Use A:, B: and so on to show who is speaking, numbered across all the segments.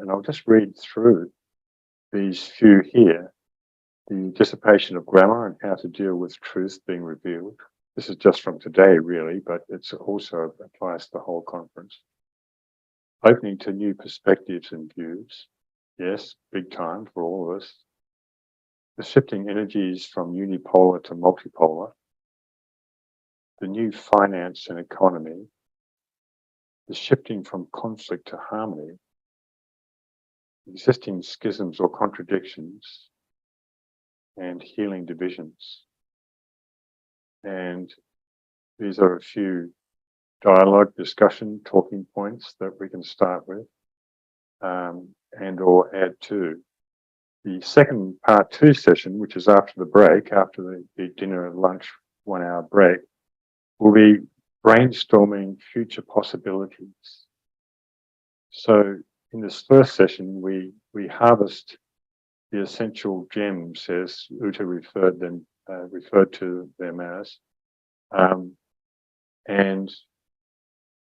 A: and I'll just read through these few here. The dissipation of grammar and how to deal with truth being revealed. This is just from today, really, but it's also applies to the whole conference. Opening to new perspectives and views. Yes, big time for all of us. The shifting energies from unipolar to multipolar. The new finance and economy. The shifting from conflict to harmony. Existing schisms or contradictions. And healing divisions. And these are a few dialogue, discussion, talking points that we can start with and or add to. The second part 2 session, which is after the break, after the dinner and lunch 1 hour break, will be brainstorming future possibilities. So in this first session, we harvest the essential gems, as Uta referred to them as, and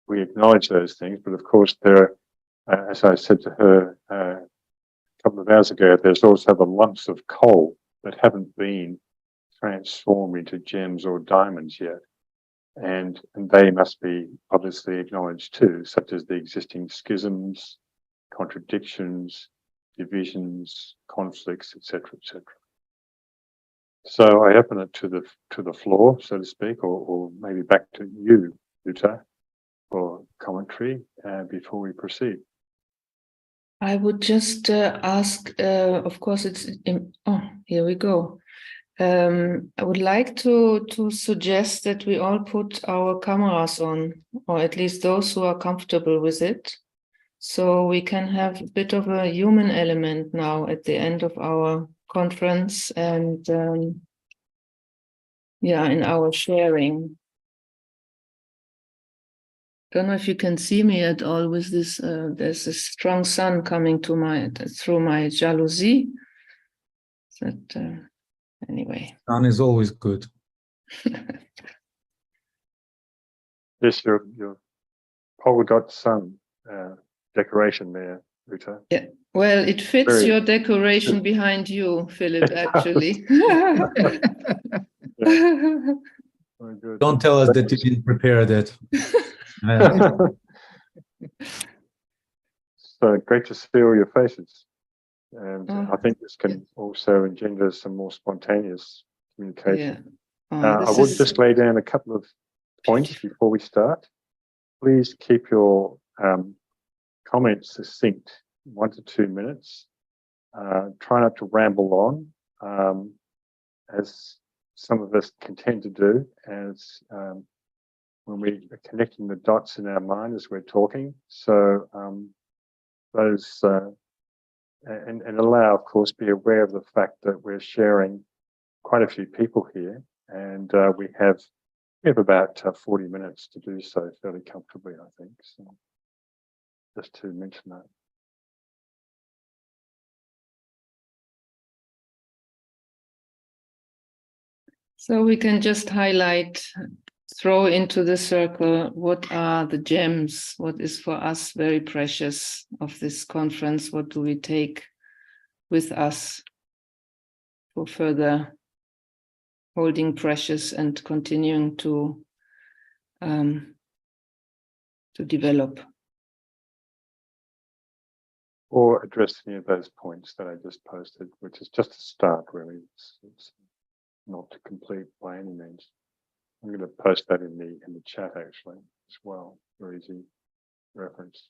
A: we acknowledge those things. But of course, there, as I said to her a couple of hours ago, there's also the lumps of coal that haven't been transformed into gems or diamonds yet, and they must be obviously acknowledged too, such as the existing schisms, contradictions, divisions, conflicts, etc., etc. So I open it to the floor, so to speak, or maybe back to you, Uta, for commentary before we proceed.
B: I would just ask, of course, here we go. I would like to suggest that we all put our cameras on, or at least those who are comfortable with it. So we can have a bit of a human element now at the end of our conference and in our sharing. Don't know if you can see me at all with this. There's a strong sun coming through my jalousie. But anyway.
C: Sun is always good.
A: Yes, your polka dot sun decoration there, Uta.
B: Yeah, well, it fits your decoration behind you, Philip, actually.
A: Very good.
C: Don't tell us that you didn't prepare that.
A: So great to see all your faces. And I think this can also engender some more spontaneous communication.
B: Yeah.
A: I would just lay down a couple of points before we start. Please keep your comments succinct, 1 to 2 minutes. Try not to ramble on, as some of us can tend to do, as when we are connecting the dots in our mind as we're talking. So those and allow, of course, be aware of the fact that we're sharing quite a few people here, and we have about 40 minutes to do so fairly comfortably, I think. So just to mention that.
B: So we can just throw into the circle, what are the gems? What is for us very precious of this conference? What do we take with us for further holding precious and continuing to develop?
A: Or address any of those points that I just posted, which is just a start, really. It's not to complete by any means. I'm going to post that in the chat actually as well, for easy reference.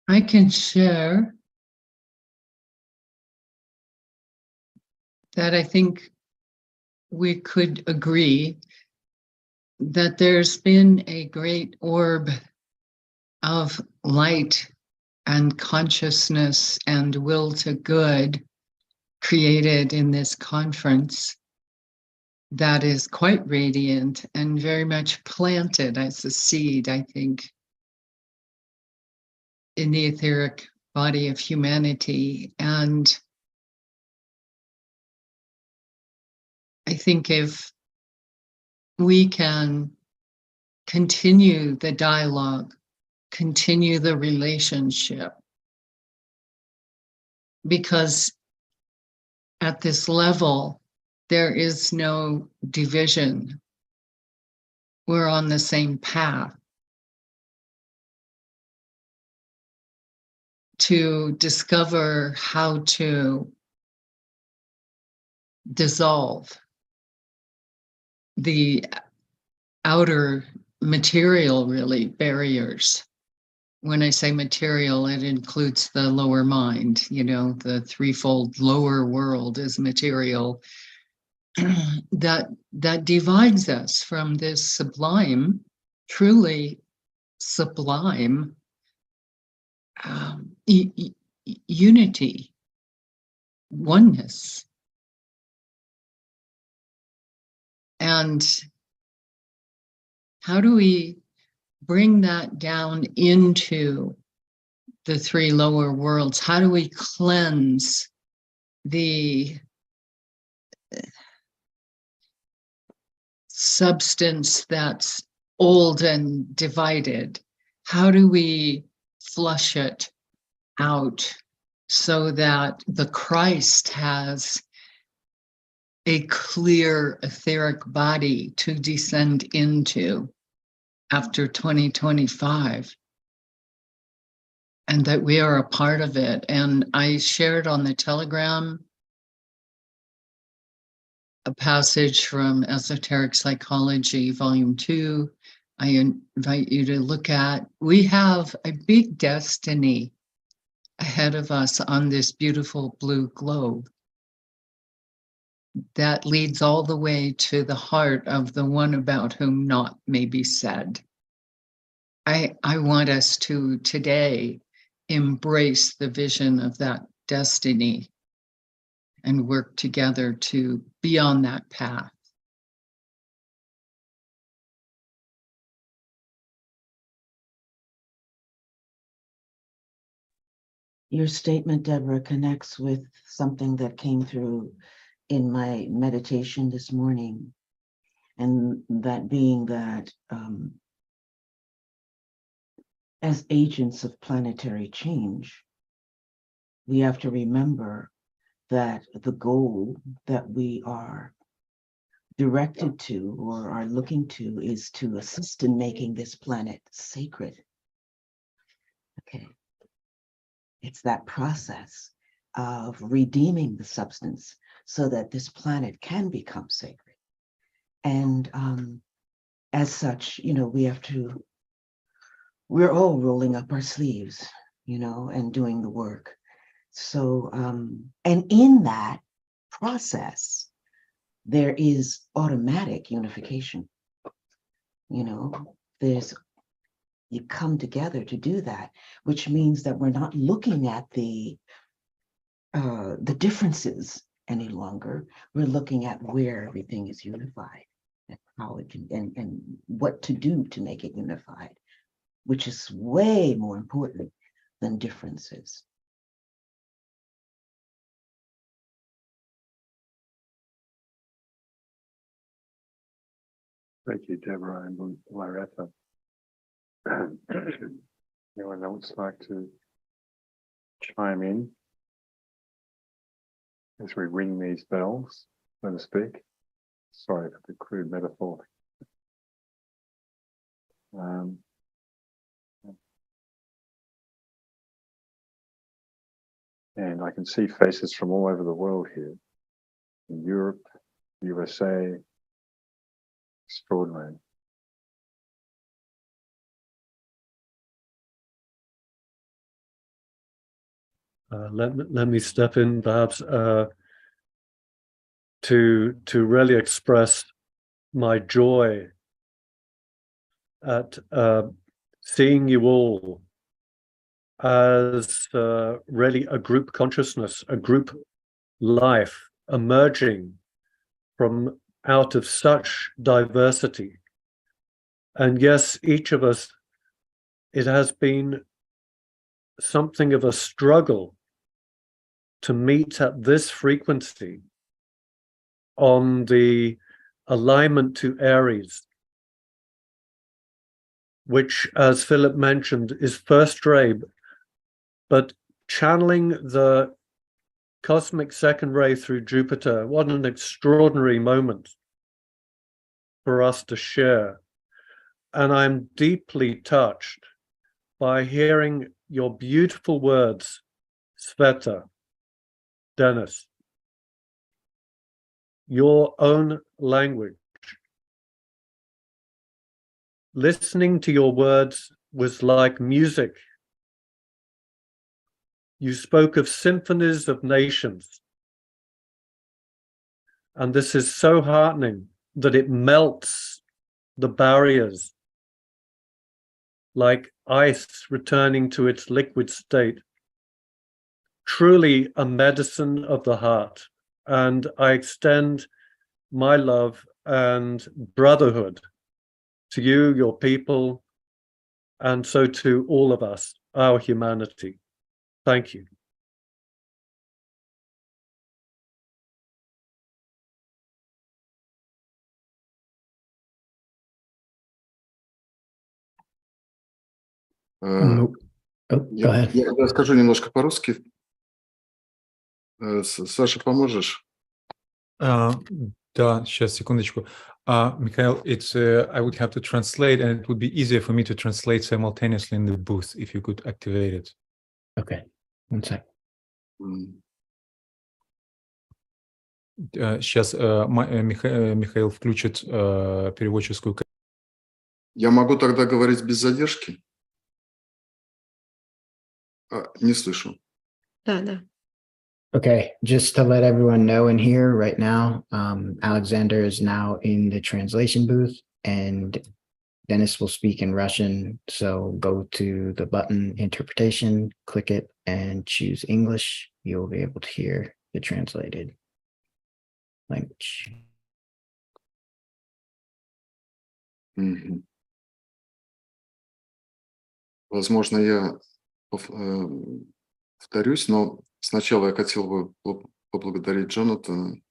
D: I can share that I think we could agree that there's been a great orb of light and consciousness and will to good created in this conference that is quite radiant and very much planted as a seed, I think, in the etheric body of humanity. And I think if we can continue the dialogue, continue the relationship, because at this level, there is no division. We're on the same path to discover how to dissolve the outer material, really, barriers. When I say material, it includes the lower mind, you know, the threefold lower world is material that divides us from this sublime, truly sublime unity, oneness. And how do we bring that down into the three lower worlds? How do we cleanse the substance that's old and divided? How do we flush it out so that the Christ has a clear etheric body to descend into after 2025, and that we are a part of it? And I shared on the Telegram a passage from Esoteric Psychology, Volume 2. I invite you to look at. We have a big destiny ahead of us on this beautiful blue globe that leads all the way to the heart of the one about whom naught may be said. I want us to today embrace the vision of that destiny and work together to be on that path.
E: Your statement, Deborah, connects with something that came through in my meditation this morning, and that being that as agents of planetary change, we have to remember that the goal that we are directed to or are looking to is to assist in making this planet sacred. Okay. It's that process of redeeming the substance so that this planet can become sacred. And as such, you know, we're all rolling up our sleeves, you know, and doing the work. So, and in that process, there is automatic unification. You know, you come together to do that, which means that we're not looking at the differences any longer. We're looking at where everything is unified and how it can, and what to do to make it unified, which is way more important than differences.
A: Thank you, Deborah and Loretta. Anyone else like to chime in as we ring these bells, so to speak? Sorry for the crude metaphor. And I can see faces from all over the world here, in Europe, USA. Extraordinary.
F: Let me step in, perhaps, to really express my joy at seeing you all as really a group consciousness, a group life emerging from out of such diversity. And yes, each of us, it has been something of a struggle to meet at this frequency on the alignment to Aries, which, as Philip mentioned, is first ray, but channeling the cosmic second ray through Jupiter, what an extraordinary moment for us to share. And I'm deeply touched by hearing your beautiful words, Sveta, Dennis, your own language. Listening to your words was like music. You spoke of symphonies of nations. And this is so heartening that it melts the barriers like ice returning to its liquid state. Truly a medicine of the heart. And I extend my love and brotherhood to you, your people, and so to all of us, our humanity. Thank you.
G: Go ahead.
H: Я скажу немножко по-русски. Саша, поможешь?
C: Да, сейчас, секундочку. Mikhail, it's I would have to translate, and it would be easier for me to translate simultaneously in the booth if you could activate it.
G: Okay, 1 sec.
C: Сейчас Михаил включит переводческую.
H: Я могу тогда говорить без задержки? Не слышу.
B: Да.
G: Okay, just to let everyone know in here right now, Alexander is now in the translation booth and Dennis will speak in Russian. So go to the button interpretation, click it and choose English. You'll be able to hear the translated language.
H: Возможно, я повторюсь, но сначала я хотел бы поблагодарить Джонатана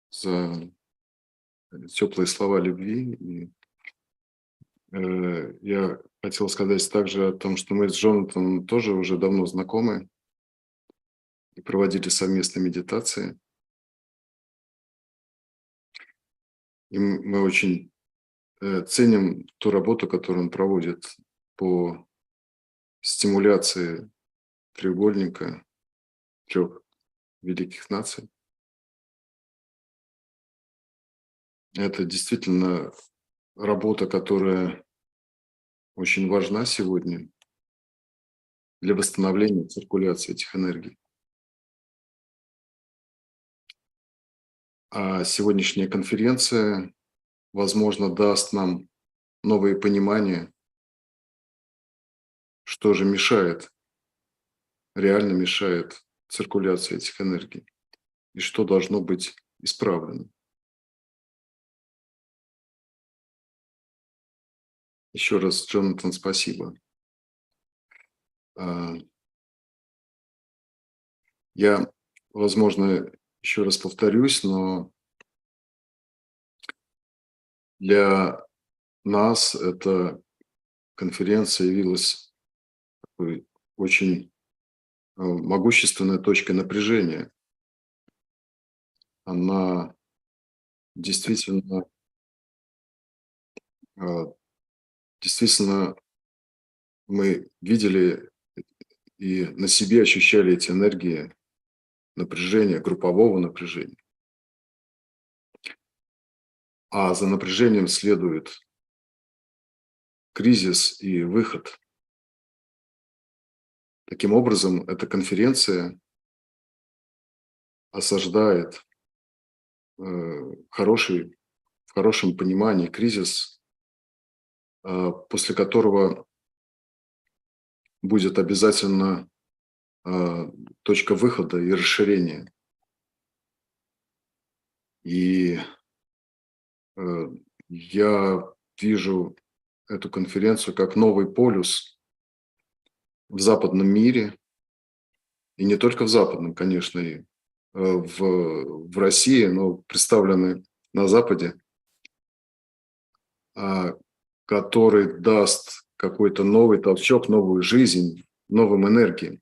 H: за теплые слова любви. И я хотел сказать также о том, что мы с Джонатаном тоже уже давно знакомы и проводили совместные медитации. И мы очень ценим ту работу, которую он проводит по стимуляции треугольника 3 великих наций. Это действительно работа, которая очень важна сегодня для восстановления циркуляции этих энергий. А сегодняшняя конференция, возможно, даст нам новые понимания, что же мешает, реально мешает циркуляции этих энергий и что должно быть исправлено. Еще раз, Джонатан, спасибо. Я, возможно, еще раз повторюсь, но для нас эта конференция явилась такой очень могущественной точкой напряжения. Она действительно мы видели и на себе ощущали эти энергии напряжения, группового напряжения. А за напряжением следует кризис и выход. Таким образом, эта конференция осаждает в хорошем понимании кризис, после которого будет обязательно точка выхода и расширения. И я вижу эту конференцию как новый полюс в западном мире, и не только в западном, конечно, и в России, но представлены на Западе, который даст какой-то новый толчок, новую жизнь, новым энергиям.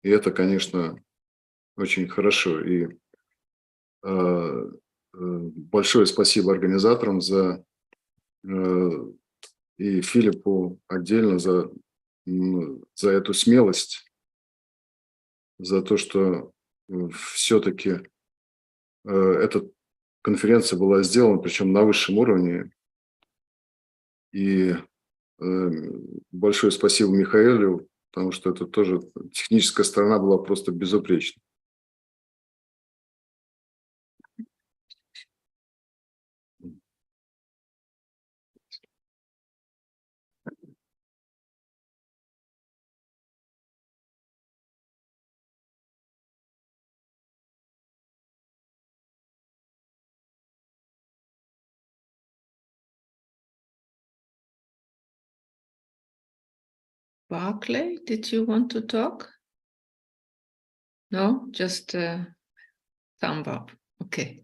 H: И это, конечно, очень хорошо. И большое спасибо организаторам и Филиппу отдельно за эту смелость, за то, что все-таки эта конференция была сделана, причем на высшем уровне. И большое спасибо Михаилу, потому что это тоже техническая сторона была просто безупречна.
B: Barclay, did you want to talk? No, just thumb up. Okay.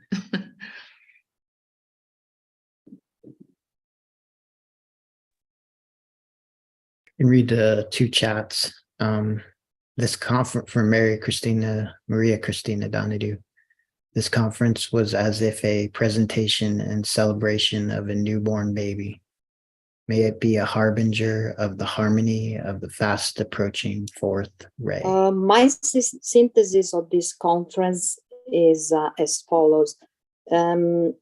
G: And read the two chats. This conference for Maria Christina Donahue. This conference was as if a presentation and celebration of a newborn baby. May it be a harbinger of the harmony of the fast approaching fourth ray.
I: My synthesis of this conference is as follows. It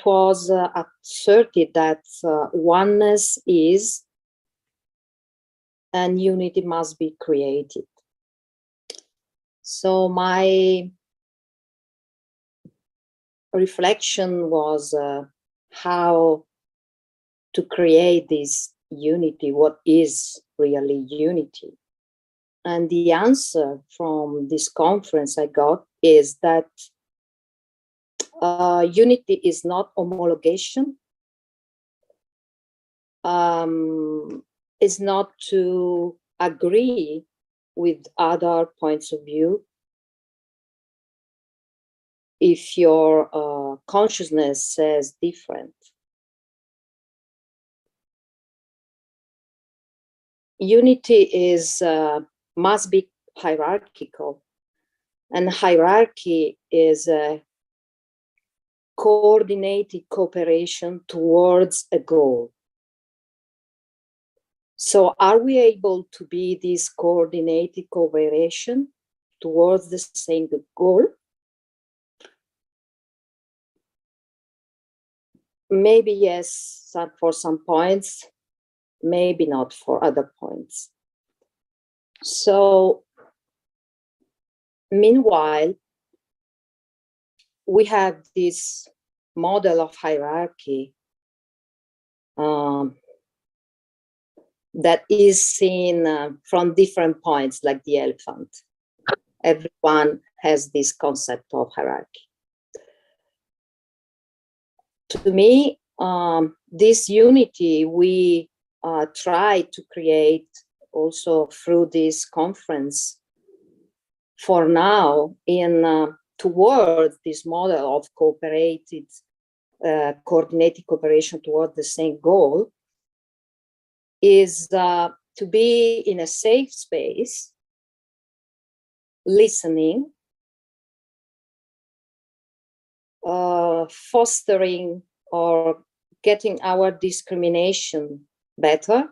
I: was asserted that oneness is and unity must be created. So my reflection was how to create this unity, what is really unity. And the answer from this conference I got is that unity is not homologation, is not to agree with other points of view. If your consciousness says different. Unity is must be hierarchical, and hierarchy is a coordinated cooperation towards a goal. So are we able to be this coordinated cooperation towards the same goal? Maybe yes, for some points, maybe not for other points. So meanwhile, we have this model of hierarchy that is seen from different points, like the elephant. Everyone has this concept of hierarchy. To me, this unity we try to create also through this conference for now in towards this model of coordinated cooperation toward the same goal is to be in a safe space, listening, fostering or getting our discrimination better,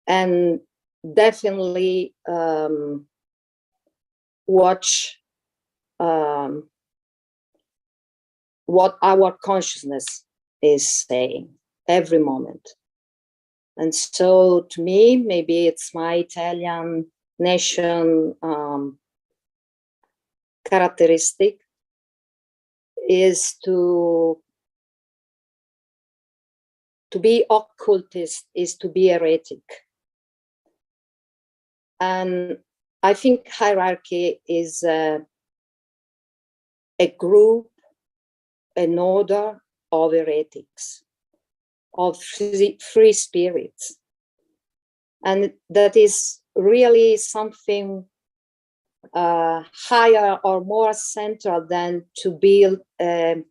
I: and definitely watch what our consciousness is saying every moment. And so to me, maybe it's my Italian nation characteristic is to be occultist, is to be heretic. And I think hierarchy is a group, an order of heretics, of free spirits. And that is really something higher or more central than to build a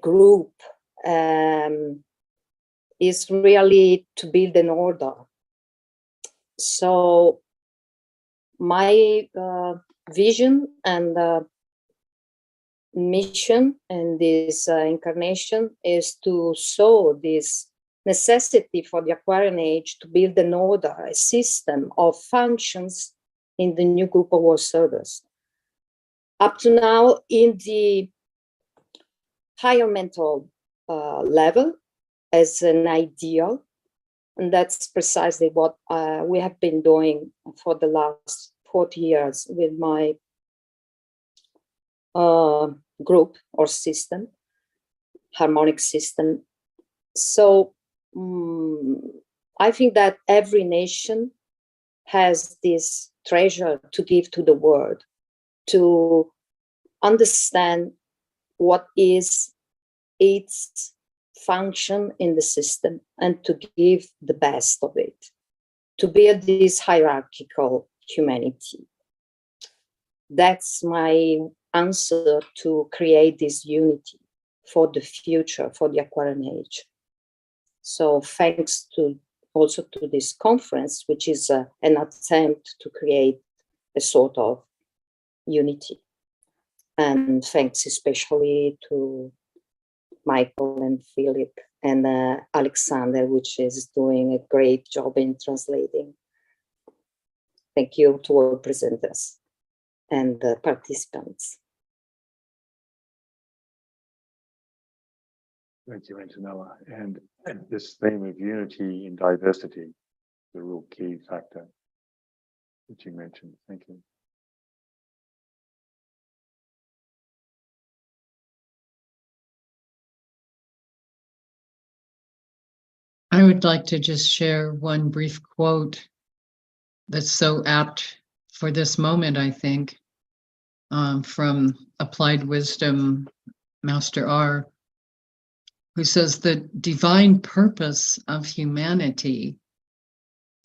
I: group, is really to build an order. So my vision and mission in this incarnation is to show this necessity for the Aquarian age to build an order, a system of functions in the new group of world servers. Up to now, in the higher mental level, as an ideal, and that's precisely what we have been doing for the last 40 years with my group or system, harmonic system. So I think that every nation has this treasure to give to the world, to understand what is its function in the system and to give the best of it, to build this hierarchical humanity. That's my answer to create this unity for the future, for the Aquarian age. So thanks to also to this conference, which is an attempt to create a sort of unity. And thanks especially to Michael and Philip and Alexander, which is doing a great job in translating. Thank you to all presenters and participants.
A: Thank you, Antonella. And this theme of unity in diversity, the real key factor that you mentioned. Thank you.
D: I would like to just share one brief quote that's so apt for this moment, I think, from Applied Wisdom, Master R, who says the divine purpose of humanity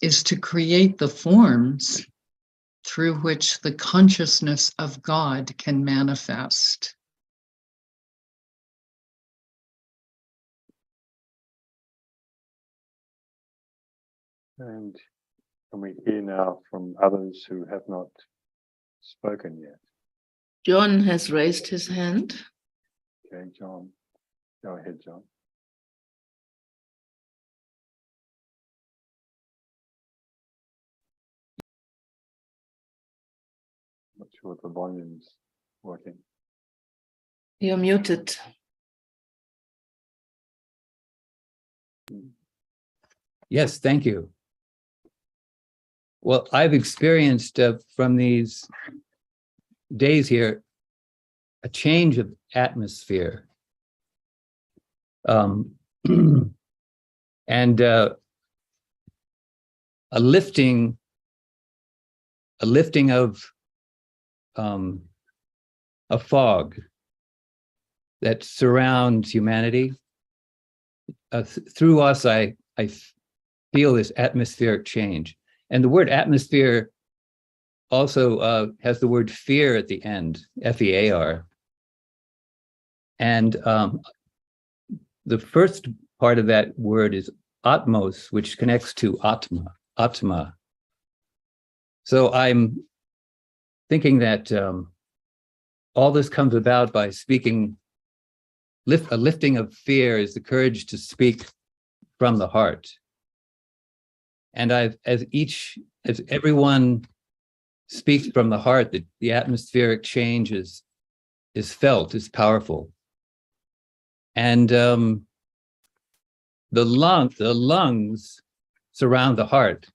D: is to create the forms through which the consciousness of God can manifest.
A: And can we hear now from others who have not spoken yet?
B: John has raised his hand.
A: Okay, John. Go ahead, John. Not sure if the volume's working.
B: You're muted.
J: Yes, thank you. Well, I've experienced from these days here a change of atmosphere, and a lifting of a fog that surrounds humanity. Through us, I feel this atmospheric change. And the word atmosphere also has the word fear at the end, F-E-A-R. And the first part of that word is atmos, which connects to atma. So I'm thinking that all this comes about by speaking. A lifting of fear is the courage to speak from the heart. And as everyone speaks from the heart, the atmospheric change is felt, is powerful. And the lungs surround the heart.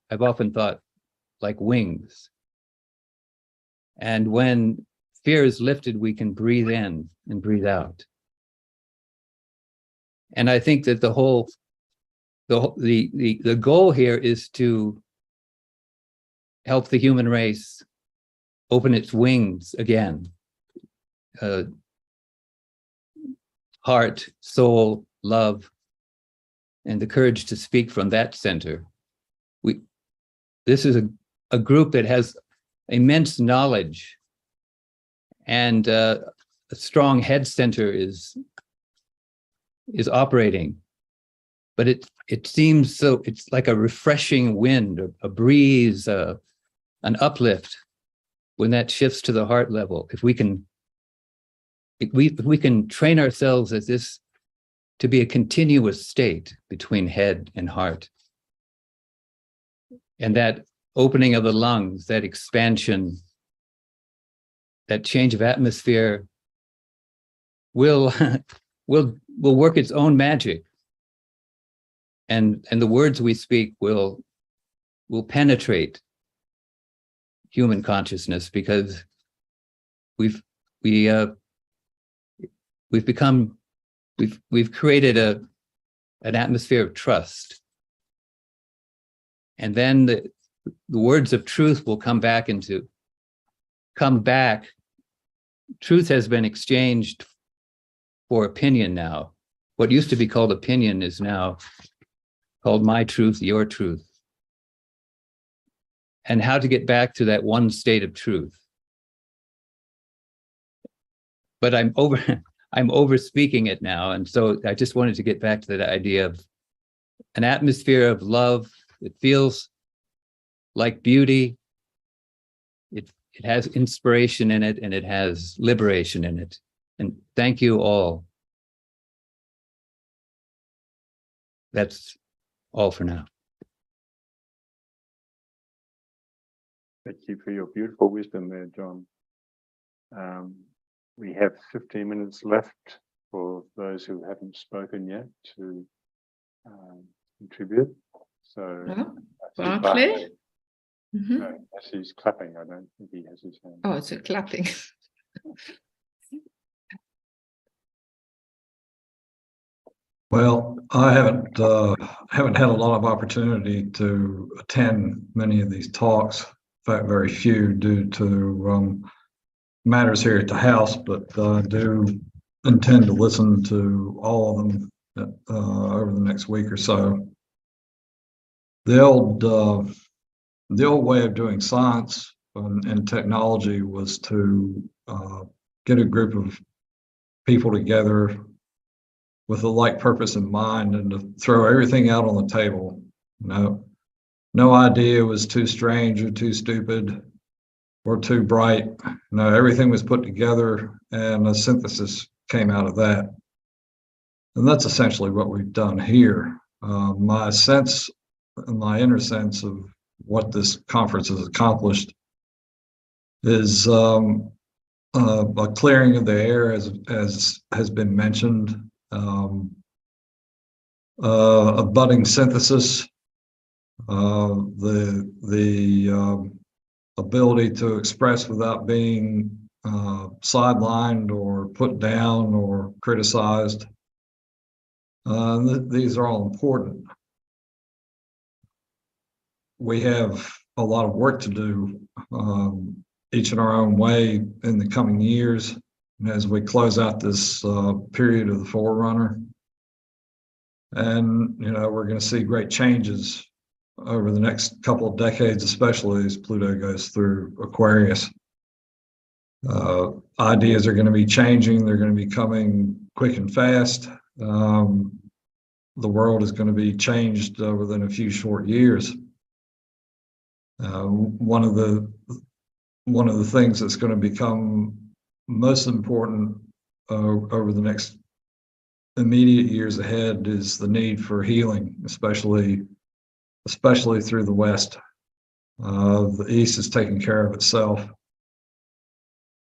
J: I've often thought like wings. And when fear is lifted, we can breathe in and breathe out. And I think that the goal here is to help the human race open its wings again. Heart, soul, love, and the courage to speak from that center. This is a group that has immense knowledge, and a strong head center is operating. But it seems so, it's like a refreshing wind, a breeze, an uplift when that shifts to the heart level. If we can train ourselves as this to be a continuous state between head and heart, and that opening of the lungs, that expansion, that change of atmosphere will work its own magic, and the words we speak will penetrate human consciousness, because we've created an atmosphere of trust, and then the words of truth will come back. Truth has been exchanged for opinion now. What used to be called opinion is now called my truth, your truth. And how to get back to that one state of truth. But I'm over speaking it now. And so I just wanted to get back to that idea of an atmosphere of love. It feels like beauty. It has inspiration in it, and it has liberation in it. And thank you all. That's all for now.
A: Thank you for your beautiful wisdom there, John. We have 15 minutes left for those who haven't spoken yet to contribute. So,
B: Barclay? Mm-hmm.
A: No, he's clapping. I don't think he has his hand.
B: Oh, it's a clapping.
K: Well, I haven't had a lot of opportunity to attend many of these talks. In fact, very few due to matters here at the house. But I do intend to listen to all of them over the next week or so. The old way of doing science and technology was to get a group of people together with a like purpose in mind, and to throw everything out on the table. No idea was too strange or too stupid or too bright. No, everything was put together, and a synthesis came out of that. And that's essentially what we've done here. My sense, my inner sense of what this conference has accomplished is a clearing of the air, as has been mentioned. A budding synthesis, the ability to express without being sidelined or put down or criticized. These are all important. We have a lot of work to do, each in our own way, in the coming years, as we close out this period of the Forerunner. And, we're going to see great changes over the next couple of decades, especially as Pluto goes through Aquarius. Ideas are going to be changing. They're going to be coming quick and fast. The world is going to be changed within a few short years. One of the things that's going to become most important over the next immediate years ahead is the need for healing, especially through the West. The East is taking care of itself.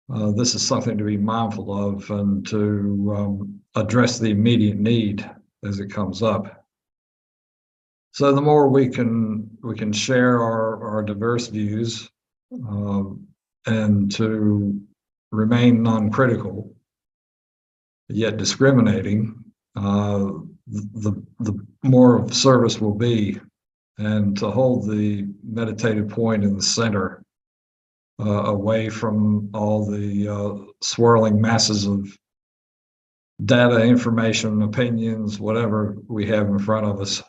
K: This is something to be mindful of, and to address the immediate need as it comes up. So the more we can share our diverse views, and to remain non-critical, yet discriminating, the more of service will be and to hold the meditative point in the center, away from all the swirling masses of data, information, opinions, whatever we have in front of us.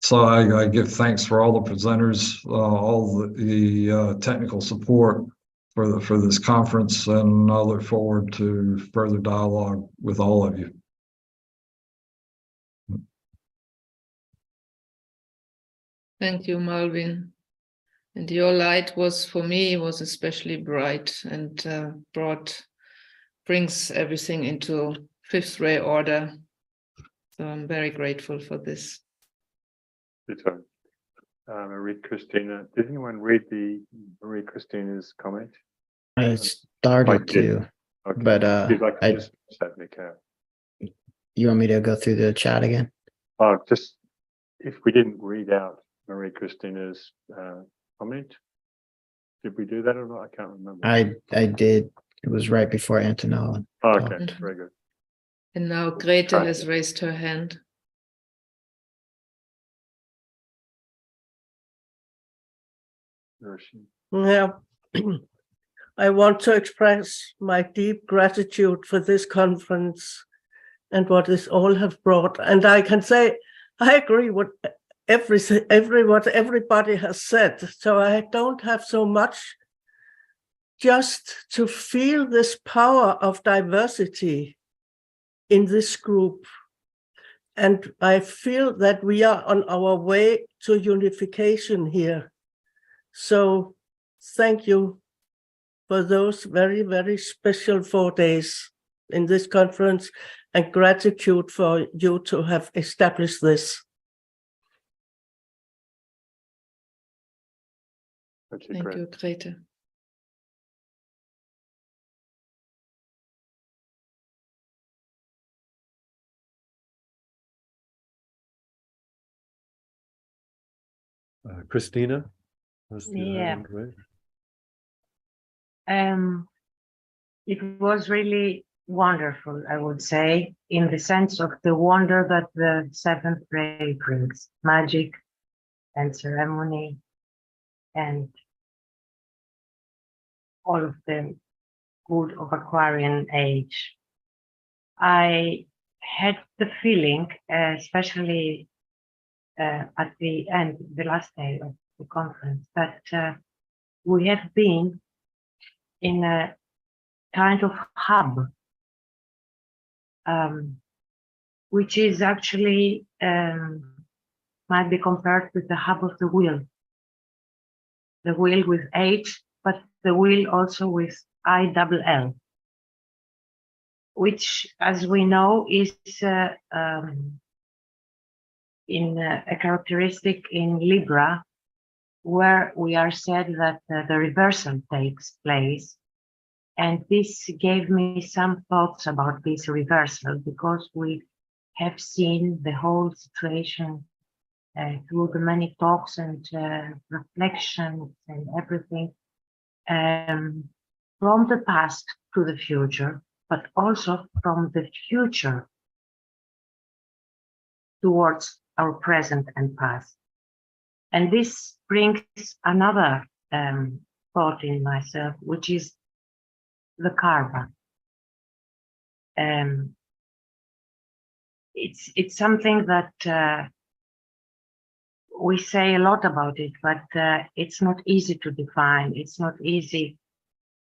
K: So I give thanks for all the presenters, all the technical support for this conference, and I look forward to further dialogue with all of you.
B: Thank you, Malvin. And your light was, for me, was especially bright and brings everything into fifth ray order. So I'm very grateful for this.
A: Marie Christina, did anyone read the Marie Christina's comment?
G: I started to,
A: Okay.
G: but
A: If you'd like to just that, Mikhail.
G: you want me to go through the chat again?
A: Just if we didn't read out Marie Christina's comment, did we do that or not? I can't remember.
G: I did. It was right before Antonella.
A: Okay, very good.
B: And now Greta has raised her hand.
L: Yeah, I want to express my deep gratitude for this conference and what this all have brought. And I can say I agree with what everybody has said. So I don't have so much, just to feel this power of diversity in this group. And I feel that we are on our way to unification here. So thank you for those very, very special 4 days in this conference, and gratitude for you to have established this.
B: Thank you, Greta.
F: Christina?
M: Yeah. It was really wonderful, I would say, in the sense of the wonder that the seventh ray brings, magic and ceremony and all of the good of Aquarian age. I had the feeling, especially at the end, the last day of the conference, that we have been in a kind of hub, which is actually might be compared with the hub of the wheel with H, but the wheel also with ILL, which, as we know, is in a characteristic in Libra, where we are said that the reversal takes place. And this gave me some thoughts about this reversal, because we have seen the whole situation through the many talks and reflections and everything, from the past to the future, but also from the future towards our present and past. And this brings another thought in myself, which is the karma. It's something that we say a lot about it, but it's not easy to define. It's not easy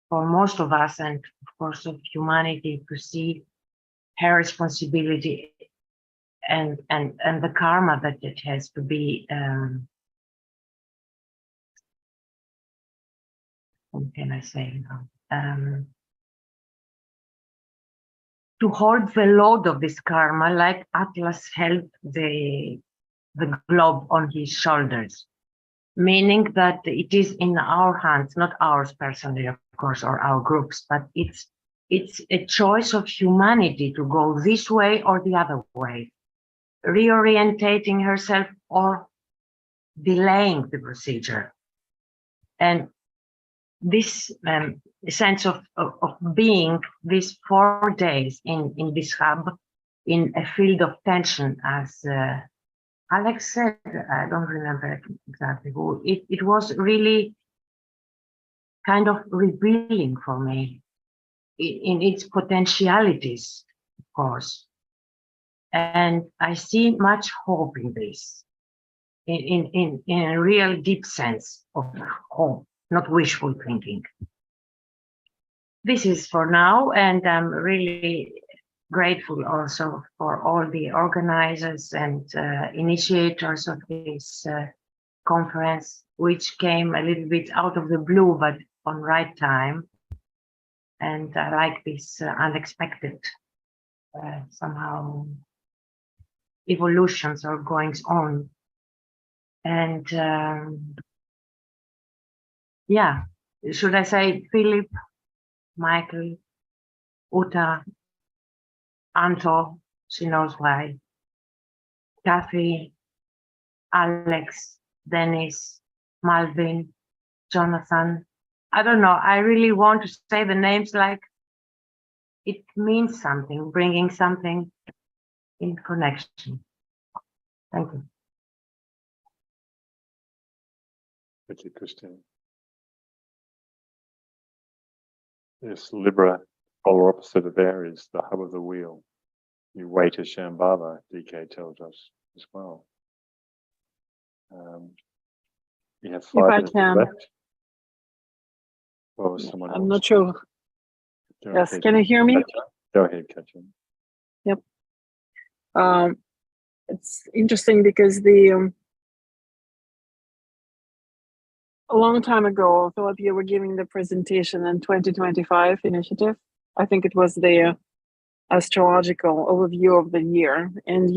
M: for most of us, and of course of humanity, to see her responsibility and the karma that it has to be. What can I say now? To hold the load of this karma, like Atlas held the globe on his shoulders, meaning that it is in our hands, not ours personally, of course, or our groups, but it's a choice of humanity to go this way or the other way, reorientating herself or delaying the procedure. And this sense of being these 4 days in this hub, in a field of tension, as Alex said, I don't remember exactly who, it was really kind of revealing for me in its potentialities, of course. And I see much hope in this, in a real deep sense of hope, not wishful thinking. This is for now, and I'm really grateful also for all the organizers and initiators of this conference, which came a little bit out of the blue, but on right time. And I like this unexpected somehow evolutions or goings on. And yeah, should I say Philip, Michael, Uta, Anto, she knows why, Kathy, Alex, Dennis, Malvin, Jonathan. I don't know, I really want to say the names like it means something, bringing something in connection. Thank you.
A: Thank you, Christine. Yes, Libra, polar opposite of Aries, the hub of the wheel. You weigh to Shambhava, DK tells us as well. You have 5 minutes left. Or someone
N: I'm
A: else.
N: not sure.
A: Go
N: Yes,
A: ahead.
N: can you hear me?
A: Go ahead, Katja.
N: Yep. It's interesting because a long time ago, Philip, you were giving the presentation in 2025 initiative. I think it was the astrological overview of the year, and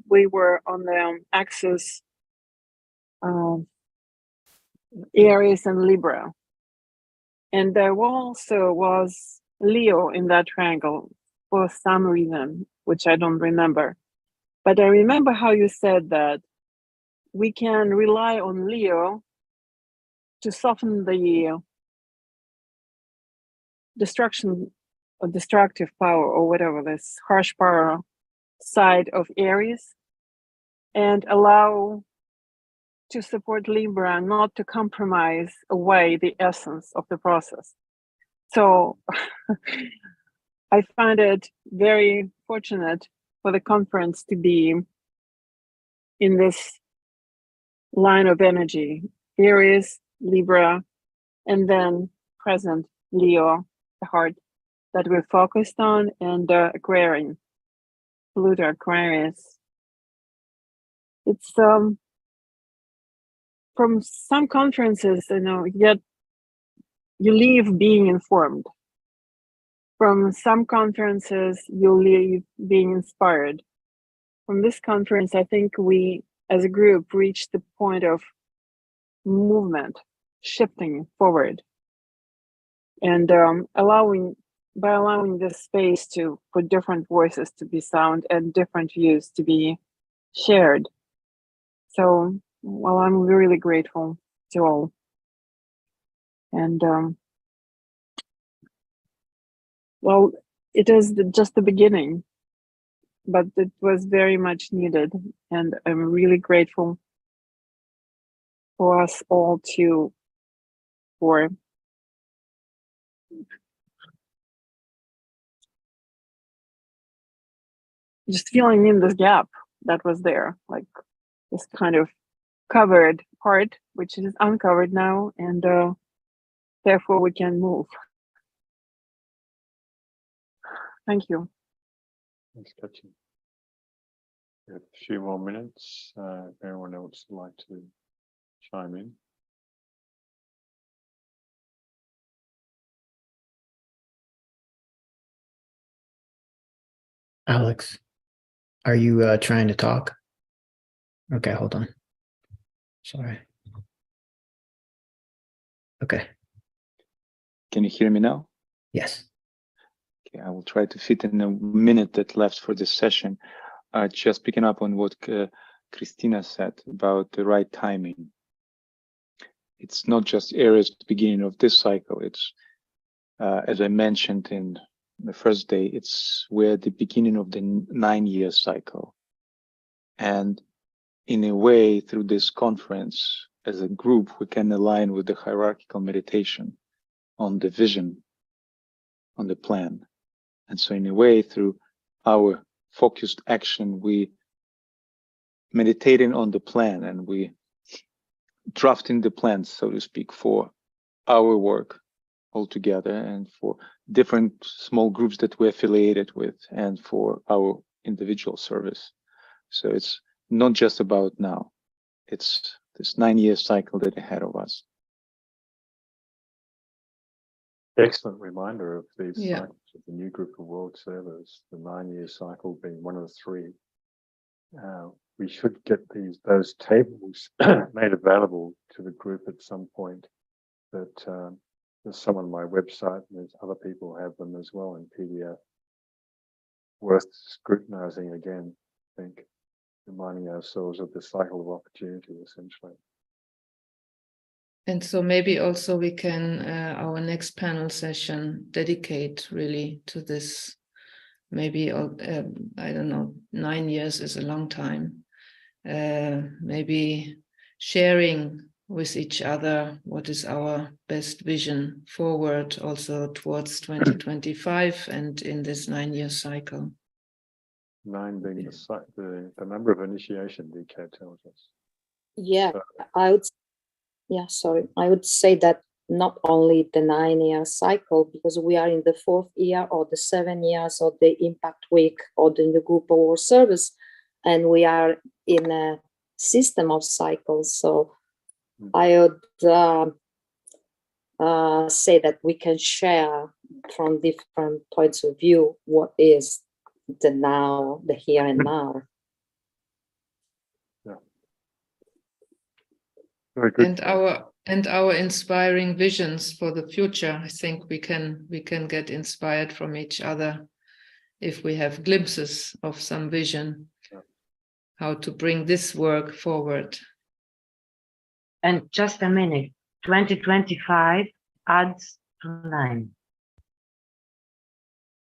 N: we were on the axis Aries and Libra, and there also was Leo in that triangle for some reason, which I don't remember. But I remember how you said that we can rely on Leo to soften the destruction or destructive power or whatever, this harsh power side of Aries, and allow to support Libra not to compromise away the essence of the process. So I find it very fortunate for the conference to be in this line of energy, Aries, Libra, and then present Leo, the heart that we're focused on, and Aquarian, Pluto Aquarius. It's from some conferences, yet you leave being informed. From some conferences, you leave being inspired. From this conference, I think we, as a group, reached the point of movement, shifting forward, and allowing this space for different voices to be sound and different views to be shared. So, well, I'm really grateful to all. And well, it is just the beginning, but it was very much needed, and I'm really grateful for us all for just filling in this gap that was there, like this kind of covered part, which is uncovered now, and therefore we can move. Thank you.
A: Thanks, Katja. We have a few more minutes. If anyone else would like to chime in.
G: Alex, are you trying to talk? Okay, hold on. Sorry. Okay.
O: Can you hear me now?
G: Yes.
O: Okay, I will try to fit in a minute that left for this session. Just picking up on what Christina said about the right timing. It's not just Aries at the beginning of this cycle. It's, as I mentioned in the first day, it's we're at the beginning of the 9-year cycle. And in a way, through this conference, as a group, we can align with the hierarchical meditation on the vision, on the plan. And so in a way, through our focused action, we meditating on the plan and we drafting the plans, so to speak, for our work altogether and for different small groups that we're affiliated with and for our individual service. So it's not just about now, it's this 9-year cycle that ahead of us.
A: Excellent reminder of these
B: Yeah.
A: cycles of the new group of world servers, the 9-year cycle being one of the 3. We should get those tables made available to the group at some point. That there's some on my website, and there's other people have them as well in PDF. Worth scrutinizing again, I think, reminding ourselves of the cycle of opportunity, essentially.
B: And so maybe also we can, our next panel session, dedicate really to this. Maybe, I don't know, 9 years is a long time. Maybe sharing with each other what is our best vision forward also towards 2025 and in this 9-year cycle.
A: 9 being the number of initiation, DK tells us.
I: Yeah,
A: So,
I: I would. Yeah, sorry. I would say that not only the 9-year cycle, because we are in the 4th year or the 7 years of the Impact Week or the new group of world service, and we are in a system of cycles. So I would say that we can share from different points of view what is the now, the here and now.
A: Yeah. Very good.
B: And our inspiring visions for the future. I think we can get inspired from each other if we have glimpses of some vision, how to bring this work forward.
M: And just a minute, 2025 adds to 9.